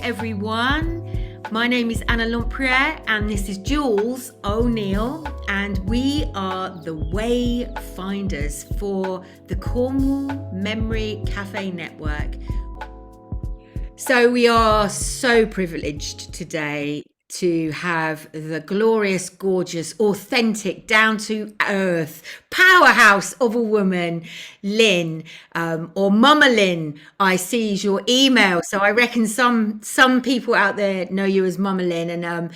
everyone. My name is Anna Lompriere and this is Jules O'Neill, and we are the Wayfinders for the Cornwall Memory Cafe Network. So we are so privileged today to have the glorious, gorgeous, authentic, down-to-earth powerhouse of a woman, Lynn, or Mama Lynn. I see your email, so I reckon some people out there know you as Mama Lynn. And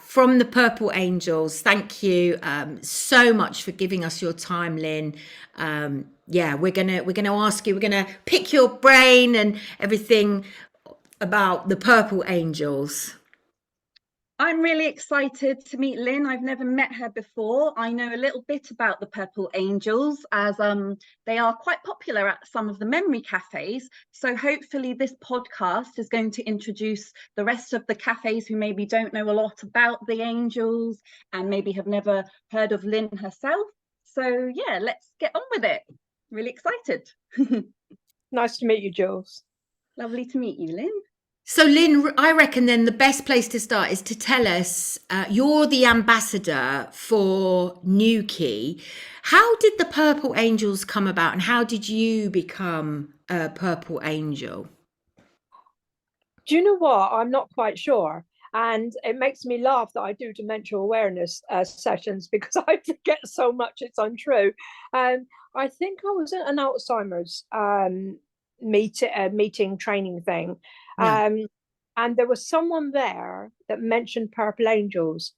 from the Purple Angels, thank you so much for giving us your time, Lynn. We're gonna ask you, we're gonna pick your brain and everything about the Purple Angels. I'm really excited to meet Lynn. I've never met her before. I know a little bit about the Purple Angels as they are quite popular at some of the memory cafes. So hopefully this podcast is going to introduce the rest of the cafes who maybe don't know a lot about the Angels and maybe have never heard of Lynn herself. So yeah, let's get on with it. Really excited. Nice to meet you, Jules. Lovely to meet you, Lynn. So Lynn, I reckon then the best place to start is to tell us, you're the ambassador for Newquay. How did the Purple Angels come about and how did you become a Purple Angel? Do you know what? I'm not quite sure. And it makes me laugh that I do dementia awareness sessions because I forget so much it's untrue. I think I was at an Alzheimer's meeting training thing. Yeah. And there was someone there that mentioned Purple Angels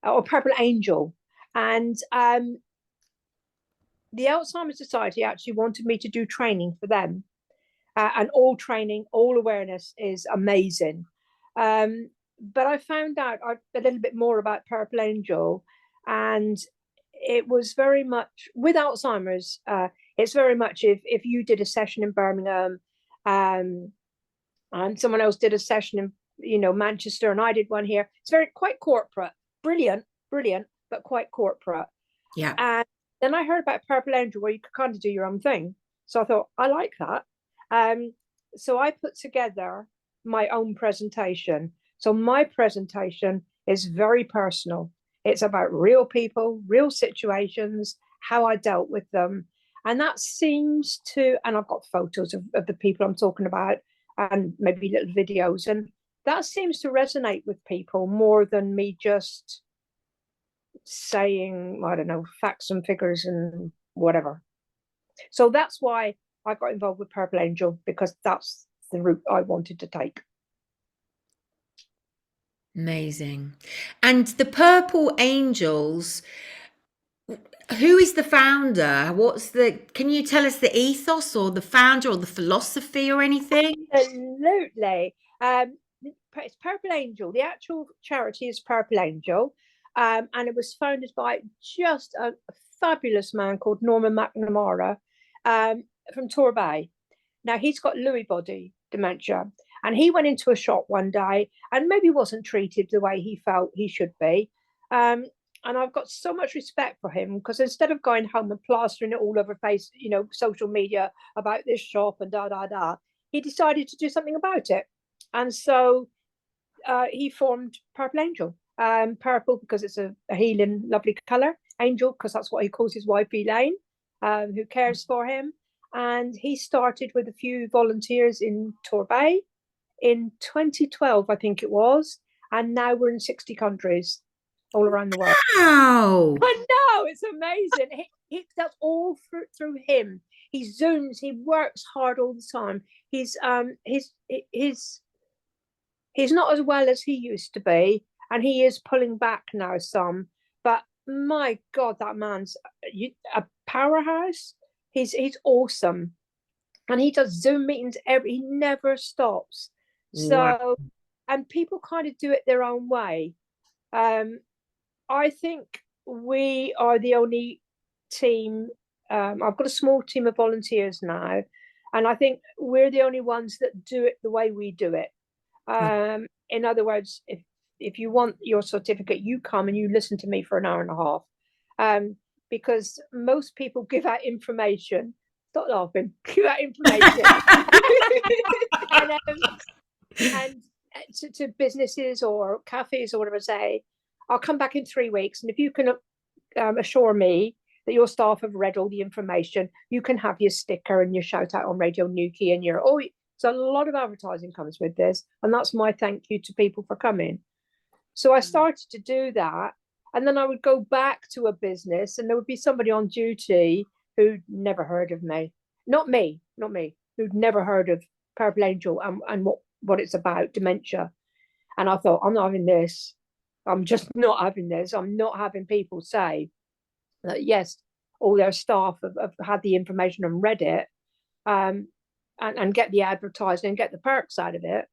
or Purple Angel. And the Alzheimer's Society actually wanted me to do training for them. And all training, all awareness is amazing. But I found out a little bit more about Purple Angel, and it was very much with Alzheimer's. It's very much if you did a session in Birmingham, and someone else did a session in Manchester, and I did one here. It's quite corporate, brilliant, but quite corporate. Yeah. And then I heard about Purple Angel, where you could kind of do your own thing. So I thought I like that. So I put together my own presentation. So my presentation is very personal. It's about real people, real situations, how I dealt with them. And that seems to, and I've got photos of the people I'm talking about and maybe little videos. And that seems to resonate with people more than me just saying, I don't know, facts and figures and whatever. So that's why I got involved with Purple Angel, because that's the route I wanted to take. Amazing. And the Purple Angels, who is the founder? Can you tell us the ethos or the founder or the philosophy or anything? Absolutely. It's Purple Angel. The actual charity is Purple Angel. And it was founded by just a fabulous man called Norman McNamara from Torbay. Now, he's got Lewy body dementia. And he went into a shop one day and maybe wasn't treated the way he felt he should be. And I've got so much respect for him, because instead of going home and plastering it all over social media about this shop and he decided to do something about it. And so he formed Purple Angel. Purple because it's a healing, lovely colour. Angel because that's what he calls his wife, Elaine, who cares for him. And he started with a few volunteers in Torbay in 2012, I think it was. And now we're in 60 countries all around the world. Wow! I know, it's amazing. That's all through him. He zooms, he works hard all the time. He's not as well as he used to be, and he is pulling back now some. But my God, that man's a powerhouse. He's awesome, and he does Zoom meetings he never stops. Wow. So, and people kind of do it their own way. I think we are the only team. I've got a small team of volunteers now, and I think we're the only ones that do it the way we do it. In other words, if you want your certificate, you come and you listen to me for an hour and a half. Because most people give out information. Stop laughing. Give out information. and to businesses or cafes or whatever, say, I'll come back in 3 weeks, and if you can assure me that your staff have read all the information, you can have your sticker and your shout out on Radio Newquay and your so a lot of advertising comes with this, and that's my thank you to people for coming. So I started to do that, and then I would go back to a business, and there would be somebody on duty who'd never heard of me, not me, who'd never heard of Purple Angel and what it's about, dementia. And I thought, I'm not having this. I'm just not having this. I'm not having people say that, yes, all their staff have had the information and read it, and get the advertising and get the perks out of it,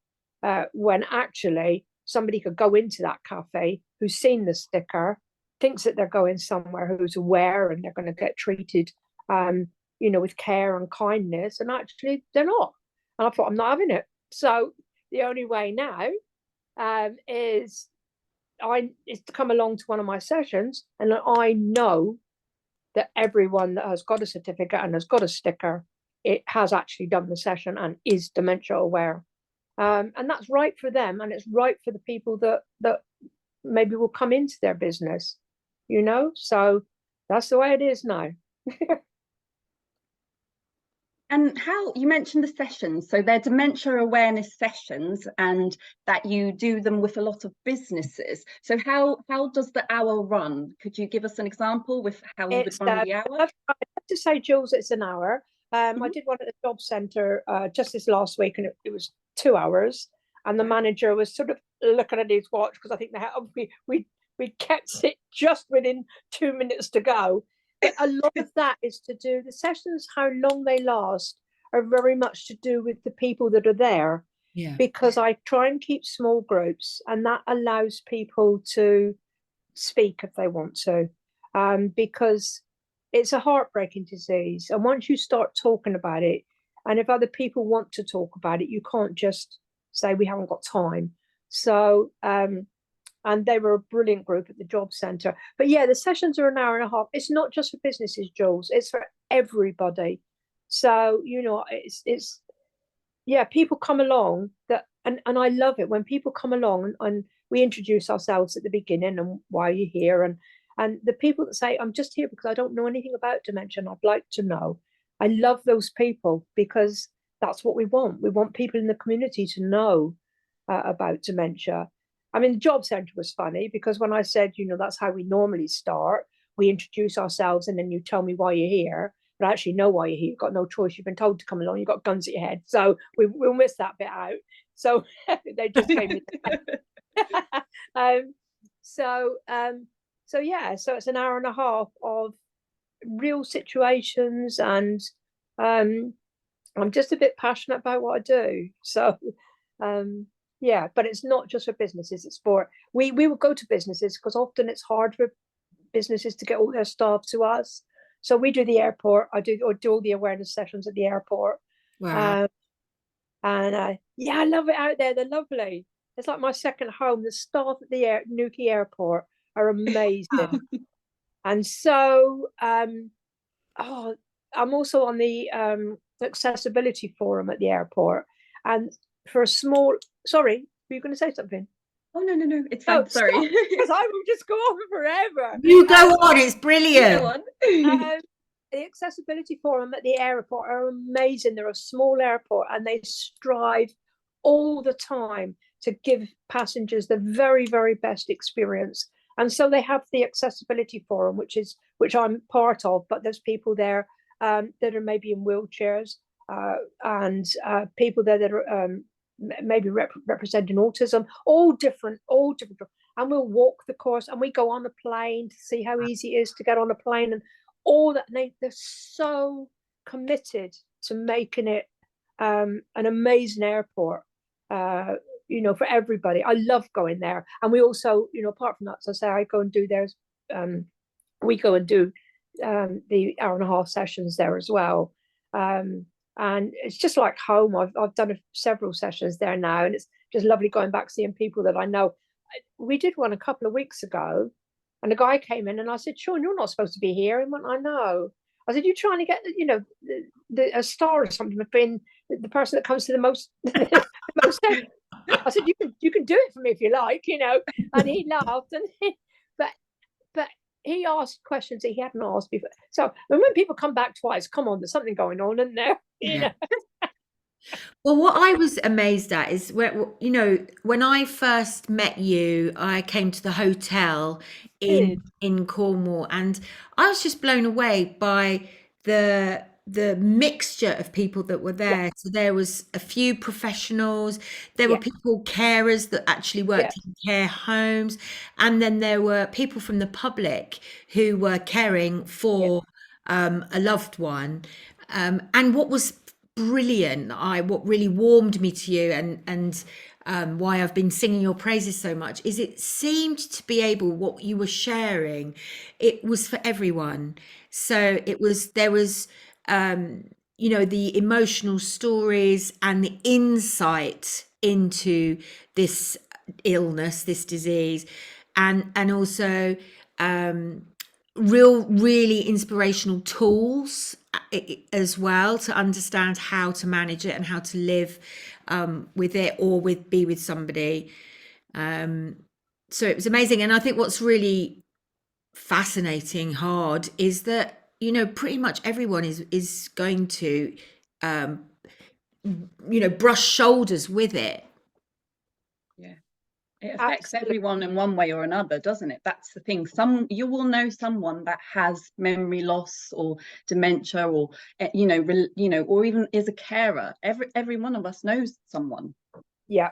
when actually somebody could go into that cafe who's seen the sticker, thinks that they're going somewhere, who's aware and they're going to get treated, with care and kindness, and actually they're not. And I thought, I'm not having it. So the only way now is to come along to one of my sessions, and I know that everyone that has got a certificate and has got a sticker, it has actually done the session and is dementia aware. And that's right for them, and it's right for the people that maybe will come into their business, so that's the way it is now. And how you mentioned the sessions, so they're dementia awareness sessions, and that you do them with a lot of businesses. So how does the hour run? Could you give us an example with how you would run the hour? I have to say, Jules, it's an hour. I did one at the job centre just this last week, and it was 2 hours. And the manager was sort of looking at his watch, because I think we kept it just within 2 minutes to go. But a lot of that is to do, the sessions, how long they last, are very much to do with the people that are there. Yeah. Because I try and keep small groups, and that allows people to speak if they want to, because it's a heartbreaking disease. And once you start talking about it, and if other people want to talk about it, you can't just say we haven't got time. So, and they were a brilliant group at the job centre. But yeah, the sessions are an hour and a half. It's not just for businesses, Jules. It's for everybody. So, it's people come along and I love it when people come along and we introduce ourselves at the beginning and why you're here. And the people that say, I'm just here because I don't know anything about dementia and I'd like to know. I love those people, because that's what we want. We want people in the community to know about dementia. I mean, the job centre was funny, because when I said, that's how we normally start, we introduce ourselves and then you tell me why you're here. But I actually know why you're here. You've got no choice. You've been told to come along. You've got guns at your head. So we'll miss that bit out. So they just gave me so it's an hour and a half of real situations, and I'm just a bit passionate about what I do. So but it's not just for businesses, it's for we will go to businesses, because often it's hard for businesses to get all their staff to us. So we do the airport. I do all the awareness sessions at the airport. Wow. I love it out there. They're lovely. It's like my second home. The staff at the Newquay airport are amazing. And so I'm also on the accessibility forum at the airport, and for a small, sorry, were you going to say something? Oh, no, it's fine. Sorry. Because I will just go on forever. You go on, it's brilliant. Go on. The accessibility forum at the airport are amazing. They're a small airport, and they strive all the time to give passengers the very, very best experience. And so they have the accessibility forum, which I'm part of, but there's people there that are maybe in wheelchairs, and people there that are maybe representing autism, all different. And we'll walk the course, and we go on a plane to see how easy it is to get on a plane, and all that. They're so committed to making it an amazing airport, for everybody. I love going there. And we also, apart from that, as I say, I go and do theirs. We go and do the hour and a half sessions there as well. And it's just like home. I've done several sessions there now, and it's just lovely going back, seeing people that I know. We did one a couple of weeks ago, and a guy came in, and I said, Sean, you're not supposed to be here. And he went, I know. I said, you're trying to get, a star or something, being the person that comes to the most, I said, you can do it for me if you like, you know. And he laughed, and but he asked questions that he hadn't asked before. So when people come back twice, come on, there's something going on, isn't there? You know? Well, what I was amazed at is when I first met you, I came to the hotel in Cornwall, and I was just blown away by the mixture of people that were there. So there was a few professionals, there were people, carers that actually worked in care homes, and then there were people from the public who were caring for a loved one. And what was brilliant, what really warmed me to you, and why I've been singing your praises so much, is it seemed to be able, what you were sharing, it was for everyone. So there was the emotional stories and the insight into this illness, this disease, and also really inspirational tools as well, to understand how to manage it and how to live with it, or be with somebody. So it was amazing. And I think what's really fascinating, hard, is that pretty much everyone is going to brush shoulders with it. It affects everyone in one way or another, doesn't it? That's the thing. You will know someone that has memory loss or dementia, or or even is a carer. Every one of us knows someone. Yeah,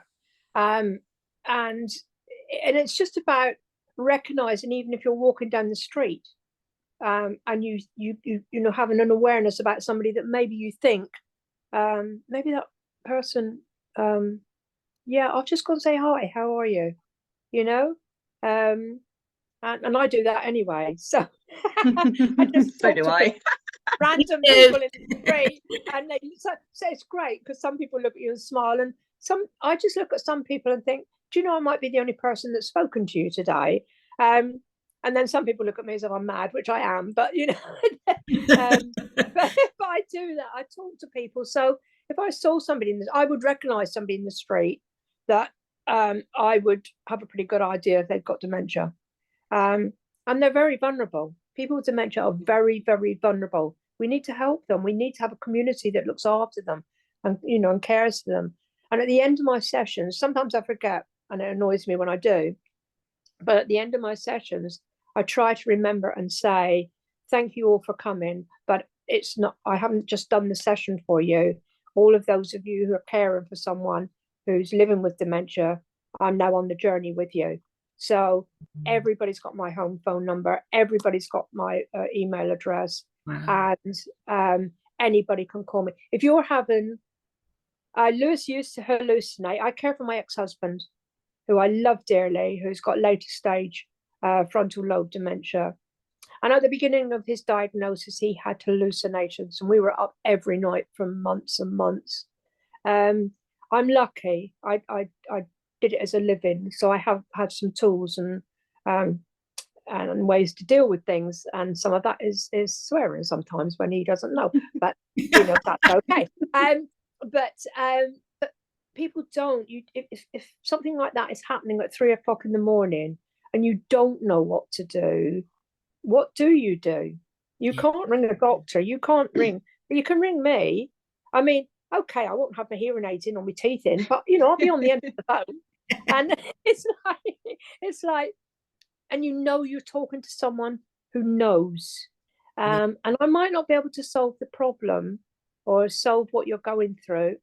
and it's just about recognizing, even if you're walking down the street, and you having an awareness about somebody that maybe you think, maybe that person. I'll just go and say hi. How are you? And I do that anyway. So I just so do I. Random people in the street, and so it's great, because some people look at you and smile, and I just look at some people and think, do you know, I might be the only person that's spoken to you today. And then some people look at me as if I'm mad, which I am. But but I do that. I talk to people. So if I saw somebody I would recognise somebody in the street that I would have a pretty good idea if they've got dementia. And they're very vulnerable. People with dementia are very, very vulnerable. We need to help them. We need to have a community that looks after them and and cares for them. And at the end of my sessions, sometimes I forget, and it annoys me when I do, but at the end of my sessions, I try to remember and say, thank you all for coming, but it's not, I haven't just done the session for you. All of those of you who are caring for someone who's living with dementia, I'm now on the journey with you. So everybody's got my home phone number, everybody's got my email address, and anybody can call me. If you're having, Lewis used to hallucinate. I care for my ex-husband, who I love dearly, who's got later stage frontal lobe dementia. And at the beginning of his diagnosis, he had hallucinations, and we were up every night for months and months. I'm lucky. I did it as a living, so I have had some tools and ways to deal with things. And some of that is swearing sometimes when he doesn't know, but that's okay. But people don't. If something like that is happening at 3 o'clock in the morning and you don't know what to do, what do? You can't ring a doctor. You can't ring. You can ring me. I mean, okay, I won't have my hearing aids in or my teeth in, but I'll be on the end of the phone. And it's like, and you're talking to someone who knows. And I might not be able to solve the problem or solve what you're going through.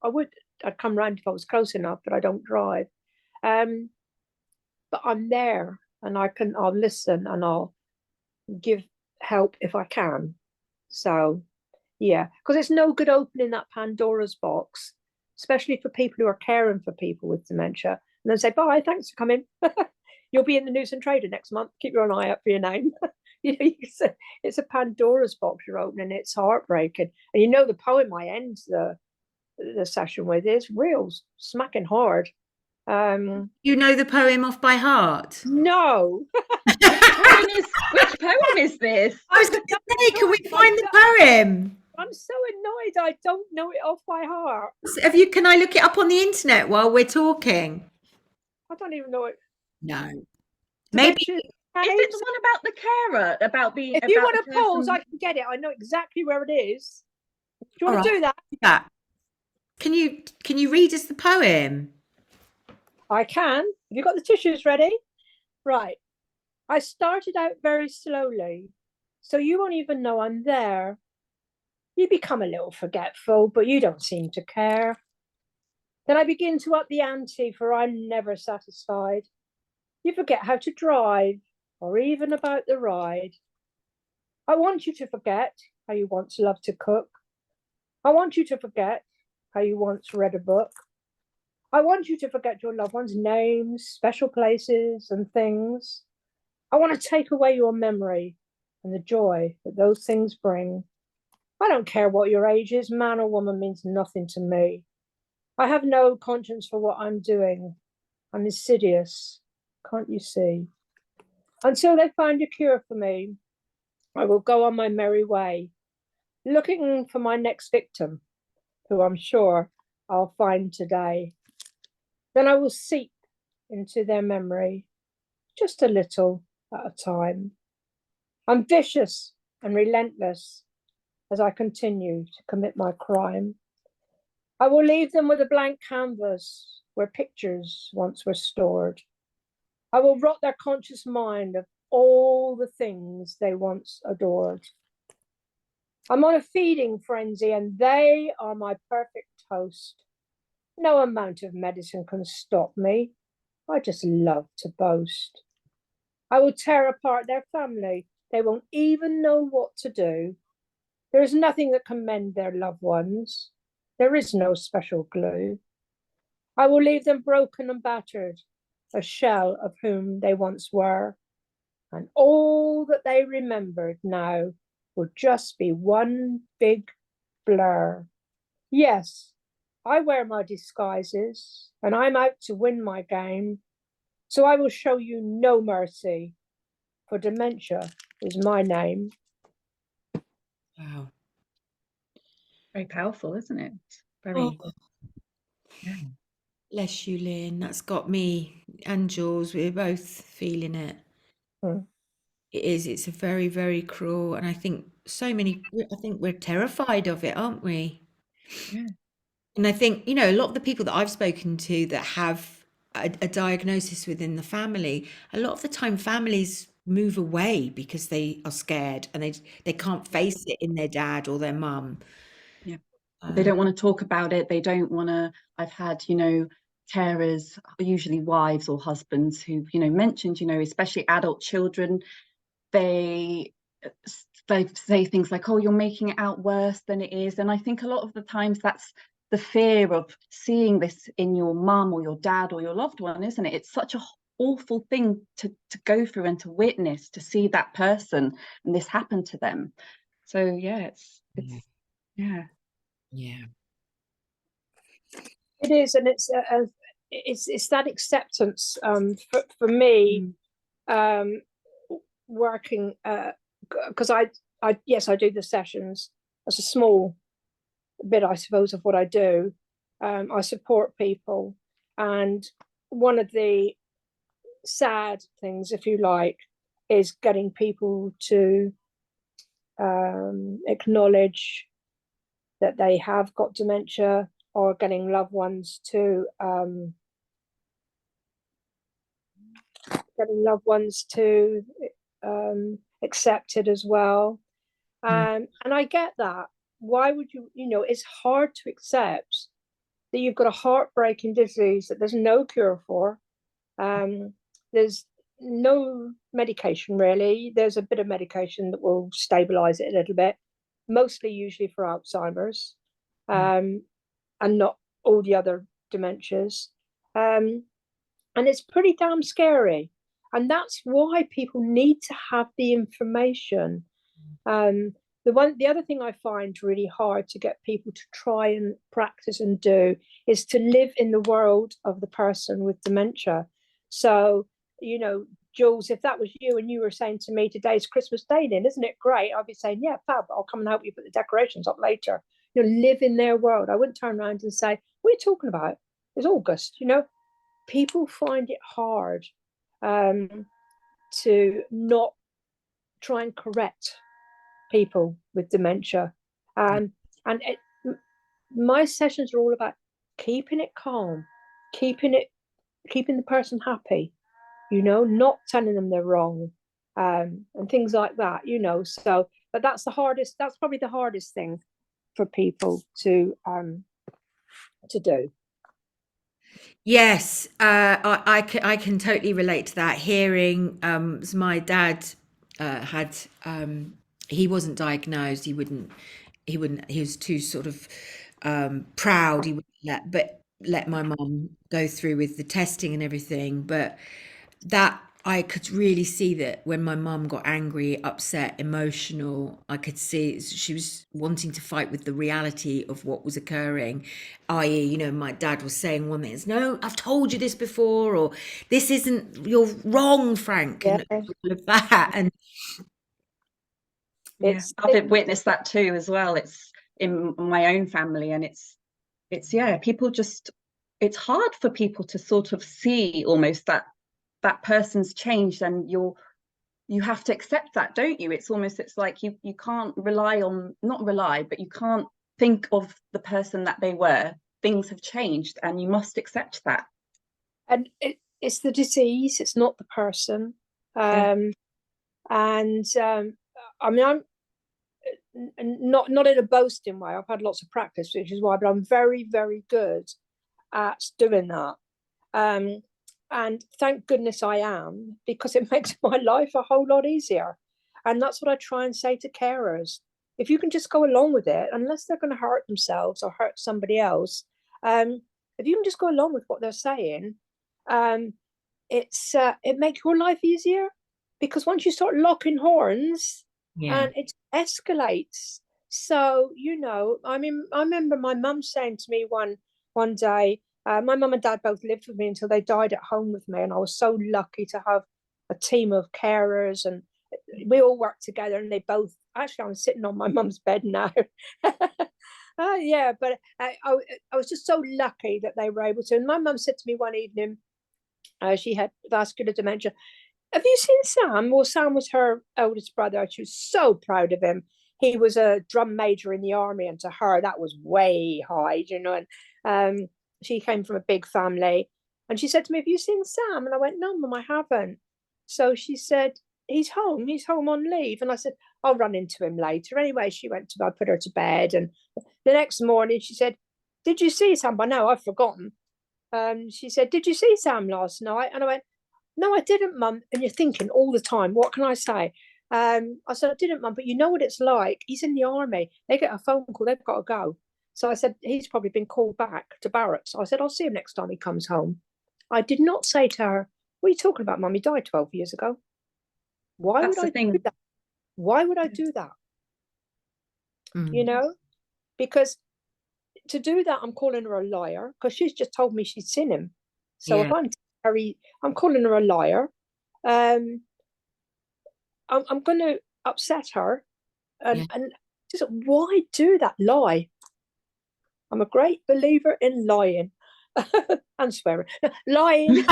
I'd come round if I was close enough, but I don't drive. But I'm there, and I'll listen, and I'll give help if I can. So yeah, because it's no good opening that Pandora's box, especially for people who are caring for people with dementia, and then say, bye, thanks for coming. You'll be in the News and Trader next month. Keep your eye out for your name. It's a Pandora's box you're opening. It's heartbreaking. And the poem I end the session with is real smacking hard. You know the poem off by heart? No. Which poem is this? I was going to say, can we find the poem? I'm so annoyed I don't know it off by heart. Have you? Can I look it up on the internet while we're talking? I don't even know it. No. Maybe. Dementia Is it the one about the carer, about being? If you about want the to pause, person- I can get it. I know exactly where it is. Do you want All to right. do that? Yeah. Can you read us the poem? I can. Have you got the tissues ready? Right. I started out very slowly, so you won't even know I'm there. You become a little forgetful, but you don't seem to care. Then I begin to up the ante, for I'm never satisfied. You forget how to drive, or even about the ride. I want you to forget how you once loved to cook. I want you to forget how you once read a book. I want you to forget your loved ones' names, special places, and things. I want to take away your memory and the joy that those things bring. I don't care what your age is, man or woman means nothing to me. I have no conscience for what I'm doing. I'm insidious, can't you see? Until they find a cure for me, I will go on my merry way, looking for my next victim, who I'm sure I'll find today. Then I will seep into their memory, just a little at a time. I'm vicious and relentless as I continue to commit my crime. I will leave them with a blank canvas where pictures once were stored. I will rot their conscious mind of all the things they once adored. I'm on a feeding frenzy and they are my perfect host. No amount of medicine can stop me. I just love to boast. I will tear apart their family. They won't even know what to do. There is nothing that can mend their loved ones. There is no special glue. I will leave them broken and battered, a shell of whom they once were. And all that they remembered now will just be one big blur. Yes, I wear my disguises and I'm out to win my game. So I will show you no mercy, for dementia is my name. Wow. Very powerful, isn't it? Very. Oh, Yeah. bless you, Lynn. That's got me and Jules. We're both feeling it. Mm. It is. It's a very, very cruel, and I think I think we're terrified of it, aren't we? Yeah. And I think, a lot of the people that I've spoken to that have a diagnosis within the family, a lot of the time families move away because they are scared and they can't face it in their dad or their mum. Yeah. They don't want to talk about it. They don't want to. I've had, carers, usually wives or husbands, who, mentioned, especially adult children, they say things like, oh, you're making it out worse than it is. And I think a lot of the times that's the fear of seeing this in your mum or your dad or your loved one, isn't it? It's such a awful thing to go through and to witness, to see that person and this happen to them. So yeah, it's yeah. Yeah. It is, and it's that acceptance for me, working because I do the sessions. That's a small bit, I suppose, of what I do. I support people, and one of the sad things, if you like, is getting people to acknowledge that they have got dementia, or getting loved ones to accept it as well. And I get that. Why would you, it's hard to accept that you've got a heartbreaking disease that there's no cure for. There's no medication really. There's a bit of medication that will stabilize it a little bit, mostly usually for Alzheimer's, and not all the other dementias. And it's pretty damn scary. And that's why people need to have the information. The other thing I find really hard to get people to try and practice and do is to live in the world of the person with dementia. So, Jules, if that was you and you were saying to me, today's Christmas Day, then isn't it great? I'd be saying, yeah, fab, I'll come and help you put the decorations up later. You know, live in their world. I wouldn't turn around and say, what are you talking about? It's August. You know, people find it hard to not try and correct people with dementia. And my sessions are all about keeping it calm, keeping the person happy, you know, not telling them they're wrong, and things like that, you know. So, but that's probably the hardest thing for people to do. Yes, I can totally relate to that. Hearing, so my dad had, he wasn't diagnosed. He was too sort of proud. He wouldn't let my mum go through with the testing and everything. But that I could really see that when my mum got angry, upset, emotional, I could see she was wanting to fight with the reality of what was occurring. I.e., you know, my dad was saying one thing, it's, no, I've told you this before, or this isn't, you're wrong, Frank, and all of that. And I've witnessed that too as well. It's in my own family, and it's people just, it's hard for people to sort of see almost that person's changed, and you have to accept that, don't you? It's like you can't not rely, but you can't think of the person that they were. Things have changed, and you must accept that. And it's the disease, it's not the person. I mean, I'm not in a boasting way. I've had lots of practice, which is why, but I'm very, very good at doing that. And thank goodness I am, because it makes my life a whole lot easier. And that's what I try and say to carers. If you can just go along with it, unless they're going to hurt themselves or hurt somebody else, if you can just go along with what they're saying, it makes your life easier. Because once you start locking horns, and it escalates. So, you know, I mean, I remember my mum saying to me one day, my mum and dad both lived with me until they died at home with me, and I was so lucky to have a team of carers, and we all worked together, and they both, actually I'm sitting on my mum's bed now. But I was just so lucky that they were able to. And my mum said to me one evening, she had vascular dementia, have you seen Sam? Well, Sam was her oldest brother. She was so proud of him. He was a drum major in the army, and to her that was way high, you know. And she came from a big family, and she said to me, have you seen Sam? And I went, no, Mum, I haven't. So she said, he's home on leave. And I said, I'll run into him later. Anyway, I put her to bed, and the next morning she said, did you see Sam? I know, I've forgotten. She said, did you see Sam last night? And I went, no, I didn't, Mum. And you're thinking all the time, what can I say? I said, I didn't, Mum, but you know what it's like. He's in the army. They get a phone call, they've got to go. So I said, he's probably been called back to barracks. I said, I'll see him next time he comes home. I did not say to her, what are you talking about, Mum? He died 12 years ago. Why would I do that? Why would I do that? You know? Because to do that, I'm calling her a liar, because she's just told me she's seen him. So if I'm calling her a liar. I'm going to upset her, and just why do that? Lie. I'm a great believer in lying and swearing. Lying.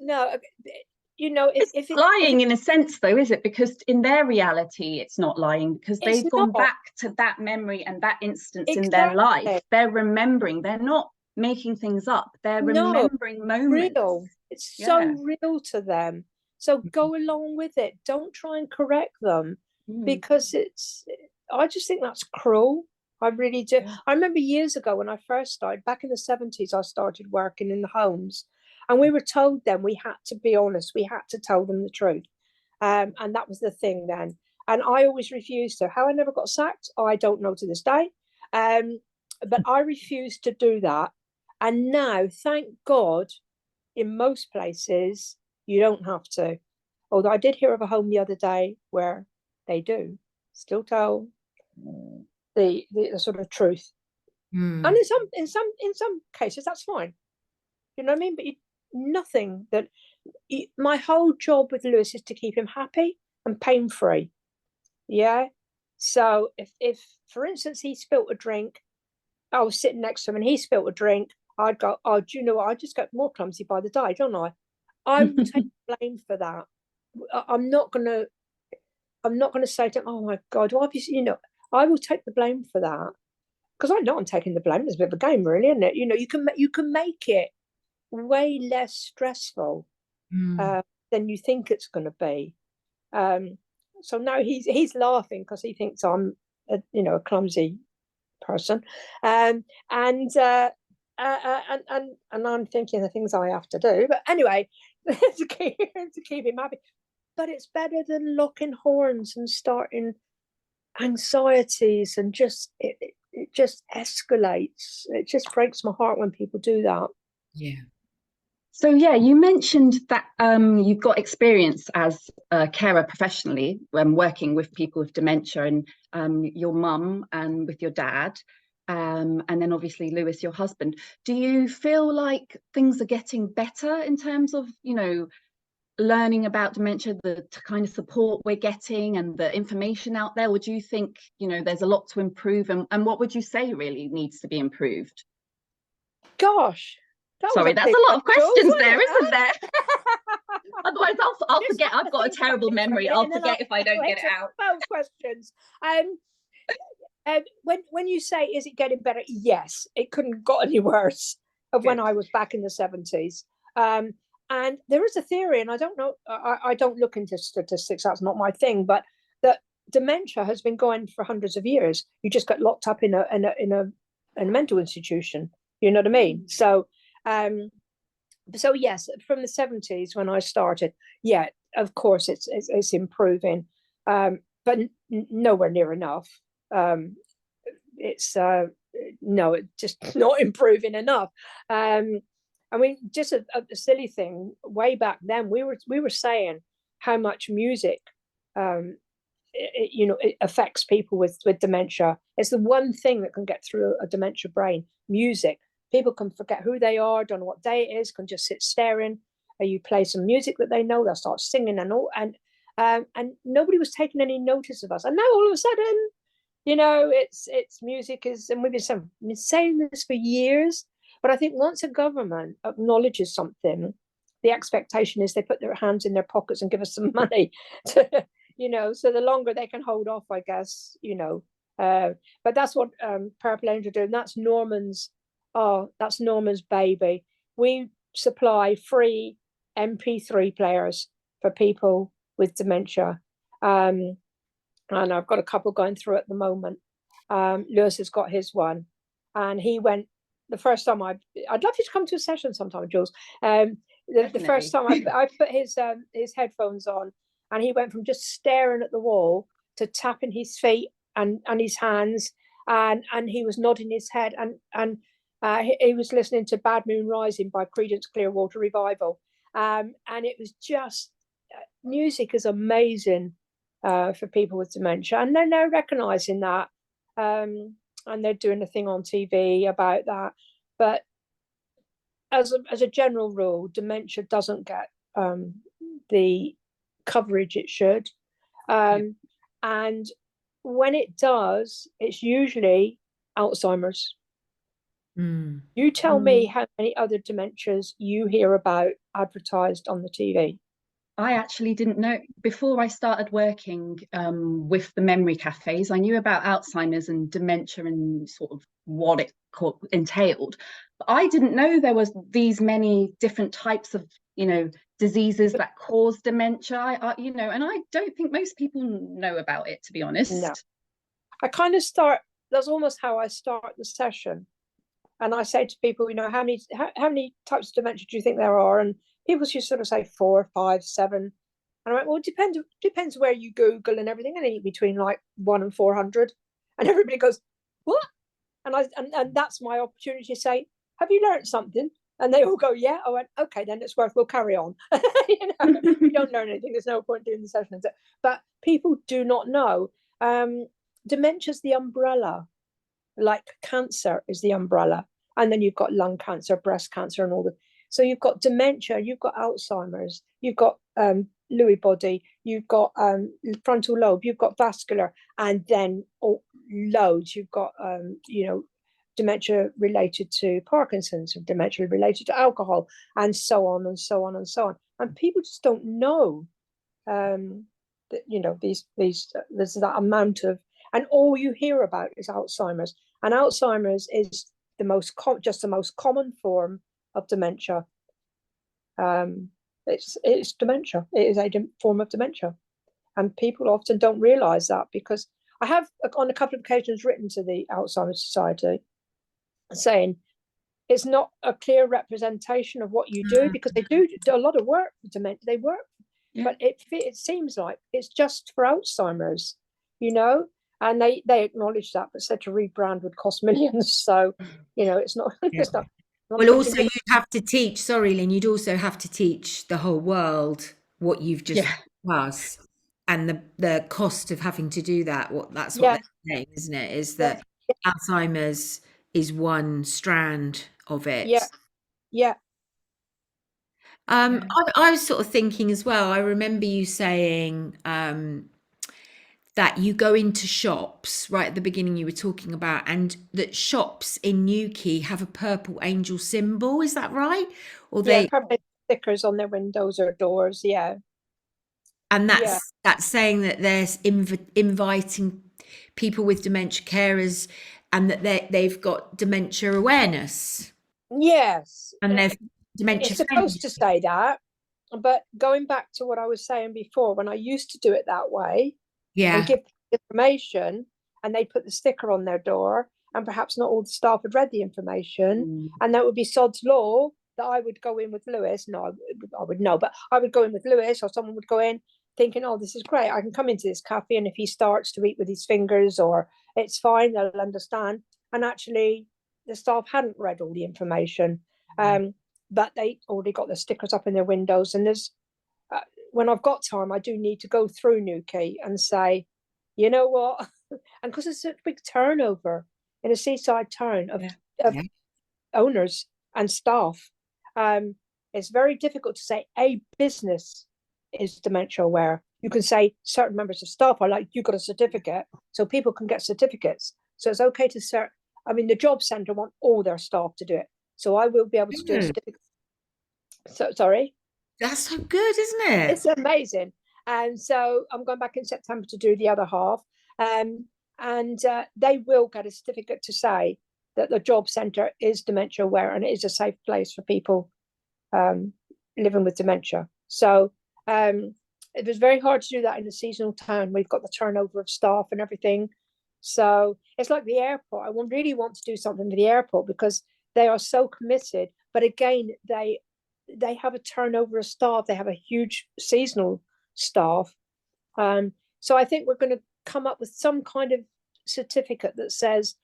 No, you know, if it's lying in a sense, though, is it? Because in their reality, it's not lying, because they've gone back to that memory and that instance in their life. They're remembering. They're not making things up. They're remembering moments. Real. It's so real to them. So go along with it. Don't try and correct them, because I just think that's cruel. I really do. I remember years ago when I first started, back in the 70s, I started working in the homes, and we were told then we had to be honest. We had to tell them the truth. And that was the thing then. And I always refused to. How I never got sacked, I don't know to this day. But I refused to do that. And now, thank God, in most places, you don't have to. Although I did hear of a home the other day where they do still tell the sort of truth. And in some cases, that's fine. You know what I mean? But nothing that my whole job with Lewis is to keep him happy and pain free. Yeah. So if for instance he spilt a drink, I was sitting next to him and he spilt a drink, I'd go, oh, do you know what? I just get more clumsy by the day, don't I? I will take blame for that. I'm not gonna say to him, oh my God, why have you, I will take the blame for that. Because I know I'm taking the blame. It's a bit of a game, really, isn't it? You can make it way less stressful than you think it's going to be. So now he's laughing because he thinks I'm a clumsy person, and I'm thinking the things I have to do. But anyway, to keep him happy. But it's better than locking horns and starting anxieties and it just escalates. It just breaks my heart when people do that. Yeah. So yeah, you mentioned that you've got experience as a carer professionally when working with people with dementia, and your mum and with your dad, and then obviously Lewis, your husband. Do you feel like things are getting better in terms of, learning about dementia, the kind of support we're getting and the information out there? Or do you think, there's a lot to improve, and what would you say really needs to be improved? Gosh. Sorry, that's a lot of questions there, isn't there? Otherwise, I'll forget. I've got a terrible memory. I'll forget if I don't get it out. 12 questions. When you say, is it getting better? Yes, it couldn't have got any worse of when I was back in the 70s. And there is a theory, and I don't know, I don't look into statistics, that's not my thing, but that dementia has been going for hundreds of years. You just got locked up in a mental institution. You know what I mean? So yes, from the 70s when I started, yeah, of course it's improving, but nowhere near enough. It's just not improving enough. I mean, just a silly thing. Way back then, we were saying how much music, it affects people with dementia. It's the one thing that can get through a dementia brain. Music. People can forget who they are, don't know what day it is, can just sit staring. You play some music that they know, they'll start singing and all, and nobody was taking any notice of us. And now all of a sudden, it's music is, and we've been saying this for years. But I think once a government acknowledges something, the expectation is they put their hands in their pockets and give us some money, so the longer they can hold off, I guess, But that's what Purple Angel do, and that's Norman's baby. We supply free MP3 players for people with dementia, and I've got a couple going through at the moment. Lewis has got his one, and he went. The first time I'd love you to come to a session sometime, Jules. The first time I put his headphones on, and he went from just staring at the wall to tapping his feet and his hands, and he was nodding his head, and he was listening to Bad Moon Rising by Creedence Clearwater Revival, and it was just, music is amazing for people with dementia, and then they're recognizing that. And they're doing a thing on TV about that. But as a general rule, dementia doesn't get the coverage it should. And when it does, it's usually Alzheimer's. You tell me how many other dementias you hear about advertised on the TV. I actually didn't know. Before I started working with the memory cafes, I knew about Alzheimer's and dementia and sort of what it entailed. But I didn't know there was these many different types of, diseases that cause dementia. And I don't think most people know about it, to be honest. No. I kind of that's almost how I start the session. And I say to people, how many types of dementia do you think there are? And people should sort of say 4, 5, 7. And I went, well, it depends where you Google and everything. I think between like 1 and 400. And everybody goes, what? And that's my opportunity to say, have you learned something? And they all go, yeah. I went, okay, then we'll carry on. If you don't learn anything, there's no point doing the session. But people do not know. Dementia's the umbrella, like cancer is the umbrella. And then you've got lung cancer, breast cancer, and all the. So you've got dementia, you've got Alzheimer's, you've got Lewy body, you've got frontal lobe, you've got vascular, and then loads. You've got dementia related to Parkinson's, dementia related to alcohol, and so on and so on and so on. And people just don't know that there's that amount of, and all you hear about is Alzheimer's, and Alzheimer's is the most common form of dementia. It's dementia. It is a form of dementia, and people often don't realise that, because I have on a couple of occasions written to the Alzheimer's Society saying it's not a clear representation of what you do, because they do a lot of work for dementia. They work, but it seems like it's just for Alzheimer's, and they acknowledge that, but said to rebrand would cost millions. So, it's not. It's not. Well, also you'd have to teach. Sorry, Lynn. You'd also have to teach the whole world what you've just discussed, and the cost of having to do that. That's what they're saying, isn't it? Is that Alzheimer's is one strand of it. Yeah. I was sort of thinking as well. I remember you saying that you go into shops right at the beginning. You were talking about, and that shops in Newquay have a purple angel symbol. Is that right? Or purple stickers on their windows or doors. Yeah. And that's saying that they're inviting people with dementia carers, and that they've got dementia awareness. Yes. And they're dementia. It's supposed to say that, but going back to what I was saying before, when I used to do it that way, and give information, and they put the sticker on their door, and perhaps not all the staff had read the information, and that would be sod's law that I would go in with Lewis. No, I would know, but I would go in with Lewis, or someone would go in thinking, oh, this is great, I can come into this cafe, and if he starts to eat with his fingers, or it's fine, they'll understand. And actually the staff hadn't read all the information, but they already got the stickers up in their windows. And there's when I've got time, I do need to go through Newquay and say, you know what, and because it's such a big turnover in a seaside town of owners and staff, it's very difficult to say a business is dementia aware. You can say certain members of staff are like, you got a certificate, so people can get certificates. So it's okay to the job centre want all their staff to do it, so I will be able to do a certificate. So sorry. That's so good, isn't it? It's amazing. And so I'm going back in September to do the other half. And they will get a certificate to say that the job centre is dementia aware, and it is a safe place for people living with dementia. So it was very hard to do that in a seasonal town. We've got the turnover of staff and everything. So it's like the airport. I really want to do something with the airport, because they are so committed. But again, they have a turnover of staff. They have a huge seasonal staff. So I think we're going to come up with some kind of certificate that says,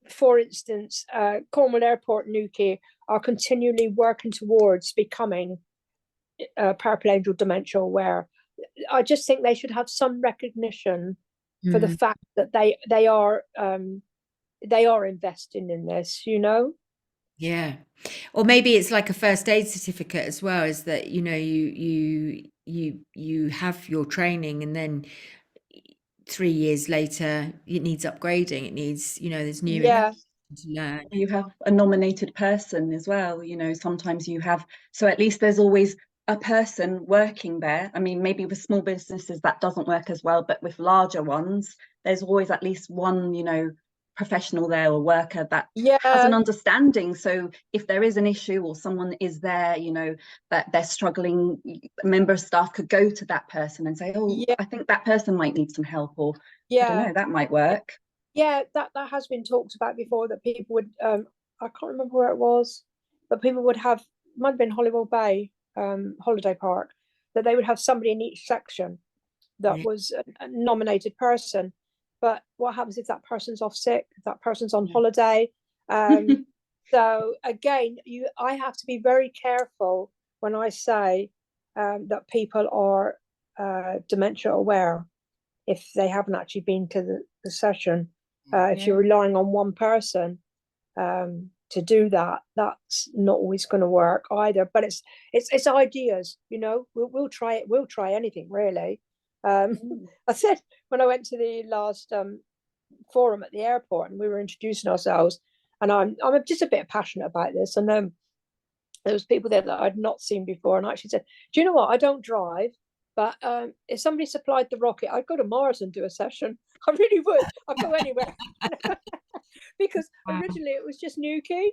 for instance, Cornwall Airport and Newquay are continually working towards becoming Purple Angel dementia aware. I just think they should have some recognition for the fact that they are investing in this, Yeah. Or maybe it's like a first aid certificate as well, is that, you have your training, and then 3 years later it needs upgrading. It needs, there's new information to learn. You have a nominated person as well, sometimes you have, so at least there's always a person working there. I mean, maybe with small businesses that doesn't work as well, but with larger ones, there's always at least one, professional there, or worker that has an understanding. So if there is an issue, or someone is there, that they're struggling, a member of staff could go to that person and say, I think that person might need some help, or I don't know, that might work. That has been talked about before, that people would I can't remember where it was, but people would have, might have been Holywell Bay holiday park, that they would have somebody in each section that was a nominated person. But what happens if that person's off sick, if that person's on holiday? So again, I have to be very careful when I say that people are dementia aware if they haven't actually been to the session. If you're relying on one person to to do that, that's not always going to work either. But it's ideas, you know. We'll try it. We'll try anything really. I said when I went to the last forum at the airport and we were introducing ourselves, and I'm just a bit passionate about this, and there was people there that I'd not seen before, and I actually said, do you know what, I don't drive, but if somebody supplied the rocket, I'd go to Mars and do a session. I really would. I'd go anywhere. Because originally it was just Newquay.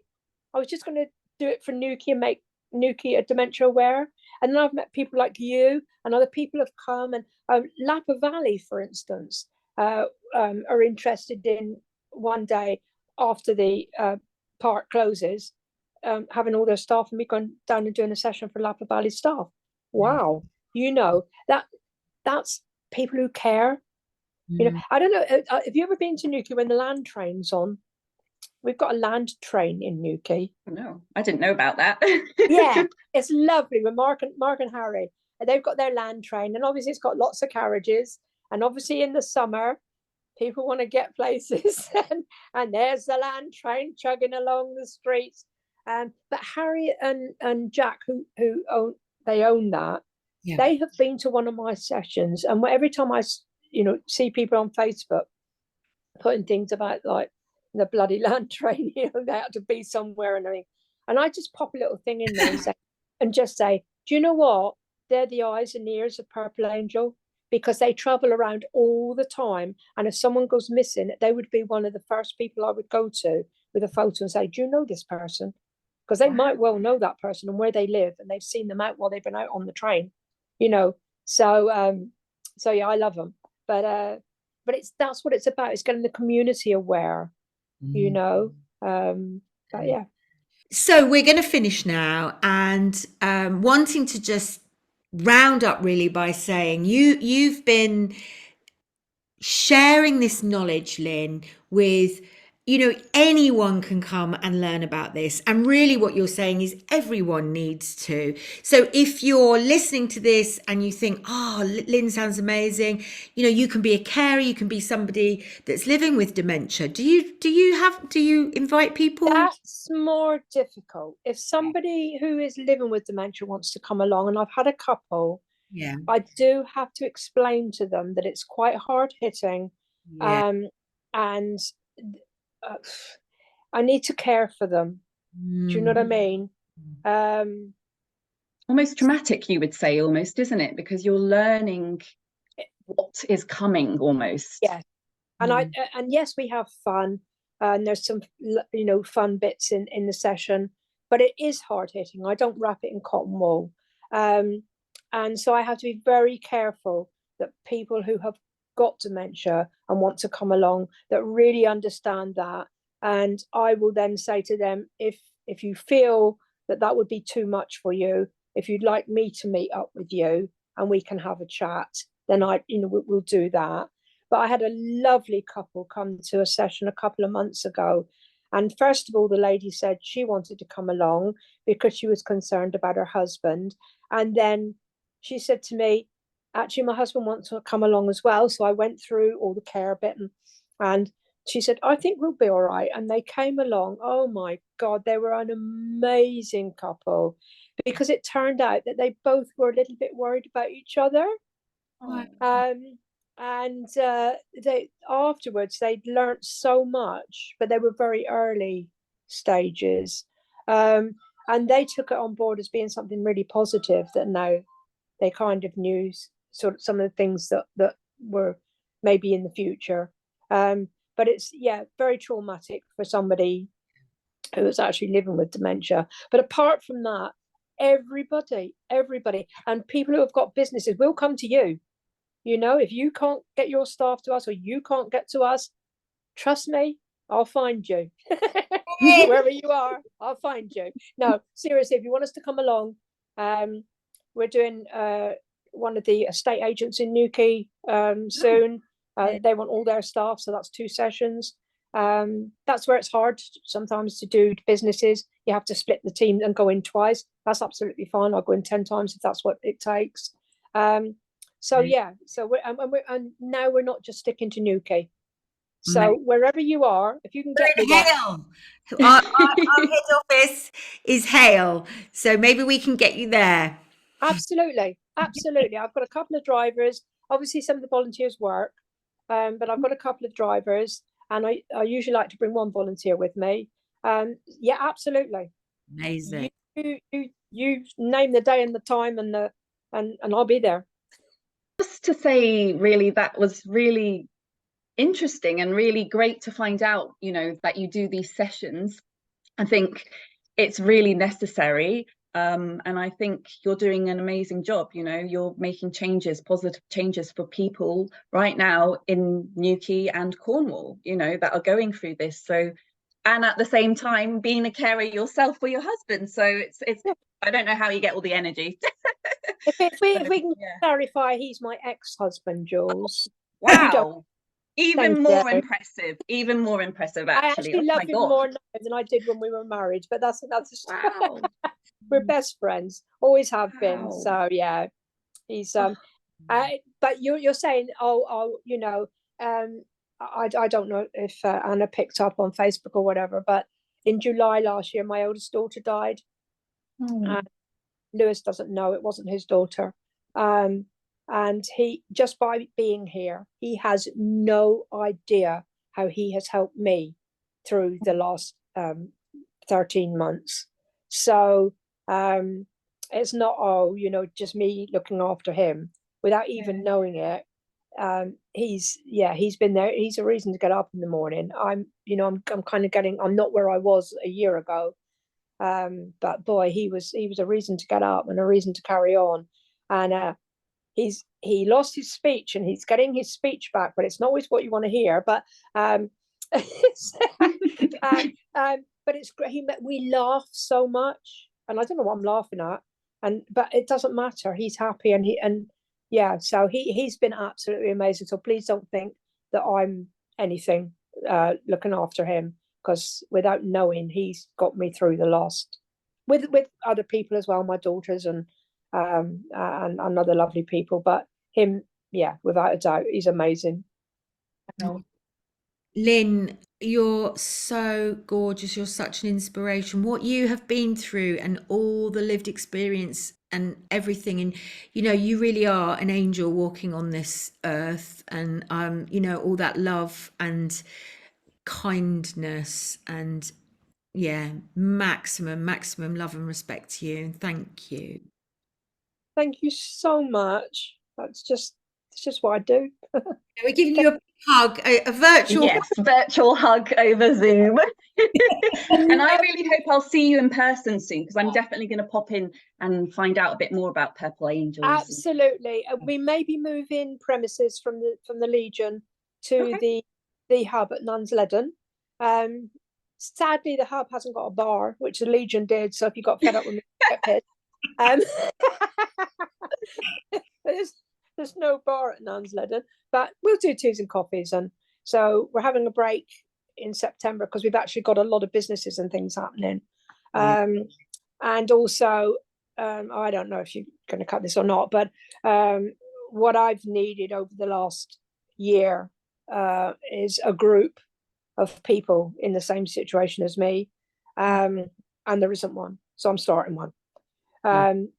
I was just going to do it for Newquay and make Newquay a dementia aware. And then I've met people like you, and other people have come, and Lapa Valley, for instance, are interested in one day after the park closes, having all their staff and me going down and doing a session for Lapa Valley staff. Wow. You know, that's people who care. You know, I don't know, have you ever been to Newquay when the land train's on? We've got a land train in Newquay. No, I didn't know about that. Yeah, it's lovely with Mark and Harry. They've got their land train, and obviously it's got lots of carriages. And obviously in the summer, people want to get places, and there's the land train chugging along the streets. But Harry and Jack, who own that, they have been to one of my sessions, and every time I see people on Facebook putting things about like the bloody land train, they had to be somewhere and everything, and I just pop a little thing in there and just say, do you know what? They're the eyes and ears of Purple Angel, because they travel around all the time, and if someone goes missing, they would be one of the first people I would go to with a photo and say, do you know this person? Because they might well know that person and where they live, and they've seen them out while they've been out on the train, so yeah, I love them. But that's what it's about. It's getting the community aware, but yeah. So we're going to finish now, and wanting to just round up really by saying you've been sharing this knowledge, Lynn, with anyone can come and learn about this, and really what you're saying is everyone needs to. So if you're listening to this and you think, oh, Lynn sounds amazing, you can be a carer, you can be somebody that's living with dementia. Do you invite people? That's more difficult. If somebody who is living with dementia wants to come along, and I've had a couple, I do have to explain to them that it's quite hard hitting, and I need to care for them. Do you know what I mean? Almost traumatic, you would say, almost, isn't it? Because you're learning what is coming almost. Yes. And and yes, we have fun, and there's some fun bits in the session, but it is hard hitting. I don't wrap it in cotton wool, and so I have to be very careful that people who have got dementia and want to come along that really understand that. And I will then say to them, if you feel that would be too much for you, if you'd like me to meet up with you and we can have a chat, then we'll do that. But I had a lovely couple come to a session a couple of months ago, and first of all, the lady said she wanted to come along because she was concerned about her husband, and then she said to me, actually, my husband wants to come along as well. So I went through all the care bit, and she said, I think we'll be all right. And they came along. Oh my God, they were an amazing couple, because it turned out that they both were a little bit worried about each other. And they afterwards, they'd learnt so much, but they were very early stages. And they took it on board as being something really positive, that now they kind of knew sort of some of the things that were maybe in the future. But it's very traumatic for somebody who is actually living with dementia. But apart from that, everybody and people who have got businesses will come to you. If you can't get your staff to us, or you can't get to us, trust me, I'll find you. Wherever you are, I'll find you. No, seriously, if you want us to come along, we're doing one of the estate agents in Newquay soon. They want all their staff, so that's 2 sessions. That's where it's hard sometimes to do businesses. You have to split the team and go in twice. That's absolutely fine. I'll go in 10 times if that's what it takes. So we're now we're not just sticking to Newquay. So wherever you are, if you can get me there. Hale. Our head office is Hale, so maybe we can get you there. Absolutely. Absolutely. I've got a couple of drivers. Obviously, some of the volunteers work, but I've got a couple of drivers, and I usually like to bring one volunteer with me. Yeah, absolutely. Amazing. You name the day and the time, and I'll be there. Just to say, really, that was really interesting and really great to find out, you know, that you do these sessions. I think it's really necessary. And I think you're doing an amazing job. You know, you're making changes, positive changes for people right now in Newquay and Cornwall, you know, that are going through this. So, and at the same time, being a carer yourself for your husband. So it's I don't know how you get all the energy. If we can clarify, he's my ex-husband, Jules. Wow. Even more you. impressive, actually. I actually love him more now than I did when we were married, but that's another story. Wow. We're best friends, always have been. Wow. So yeah, he's but you're saying, you know, I don't know if Anna picked up on Facebook or whatever, but in July last year, my oldest daughter died. Lewis doesn't know, it wasn't his daughter. And he, just by being here, he has no idea how he has helped me through the last 13 months. So it's not, you know, just me looking after him without even knowing it. He's been there. He's a reason to get up in the morning. I'm kind of I'm not where I was a year ago. But boy, he was a reason to get up and a reason to carry on. And he lost his speech and he's getting his speech back, but it's not always what you want to hear. But but it's great. We laugh so much, and I don't know what I'm laughing at, but it doesn't matter. He's happy, so he's been absolutely amazing. So please don't think that I'm anything looking after him, because without knowing, he's got me through the last with other people as well, my daughters and other lovely people, but him, without a doubt, he's amazing. Lynn, you're so gorgeous. You're such an inspiration. What you have been through and all the lived experience and everything, and you know, you really are an angel walking on this earth, and you know, all that love and kindness and maximum love and respect to you. Thank you. Thank you so much. It's just what I do. We're giving you a hug, a virtual hug over Zoom. And I really hope I'll see you in person soon, because I'm definitely going to pop in and find out a bit more about Purple Angels. Absolutely. We may be moving premises from the Legion to the hub at Nuns Leddon. Sadly, the hub hasn't got a bar, which the Legion did. So if you got fed up with me, get pissed. There's no bar at Nuns Leddon, but we'll do teas and coffees. And so we're having a break in September because we've actually got a lot of businesses and things happening. And also, I don't know if you're going to cut this or not, but what I've needed over the last year is a group of people in the same situation as me, and there isn't one, so I'm starting one.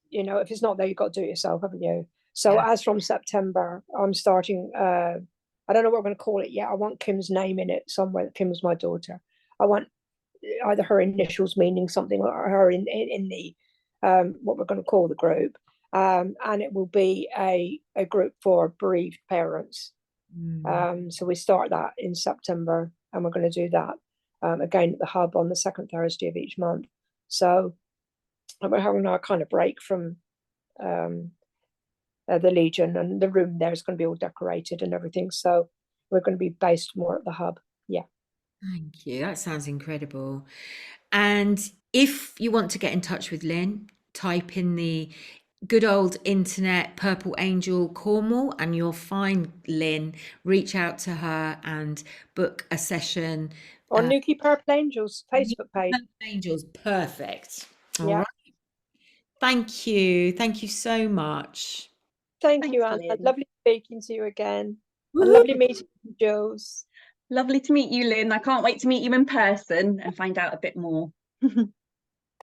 You know, if it's not there, you've got to do it yourself, haven't you? So as from September, I'm starting, I don't know what we're going to call it yet. I want Kim's name in it somewhere. Kim was my daughter. I want either her initials meaning something or her in the, what we're going to call the group. And it will be a group for bereaved parents. So we start that in September, and we're going to do that again at the hub on the second Thursday of each month. So we're having our kind of break from the Legion, and the room there is going to be all decorated and everything. So we're going to be based more at the hub. Yeah. Thank you. That sounds incredible. And if you want to get in touch with Lynn, type in the good old internet Purple Angel Cornwall and you'll find Lynn. Reach out to her and book a session. Or Newquay Purple Angels Facebook page. Purple Angels, perfect. Yeah. All right. Thank you. Thank you so much. Thanks, you, Anna. Lovely speaking to you again. And lovely meeting you, Jules. Lovely to meet you, Lynn. I can't wait to meet you in person and find out a bit more.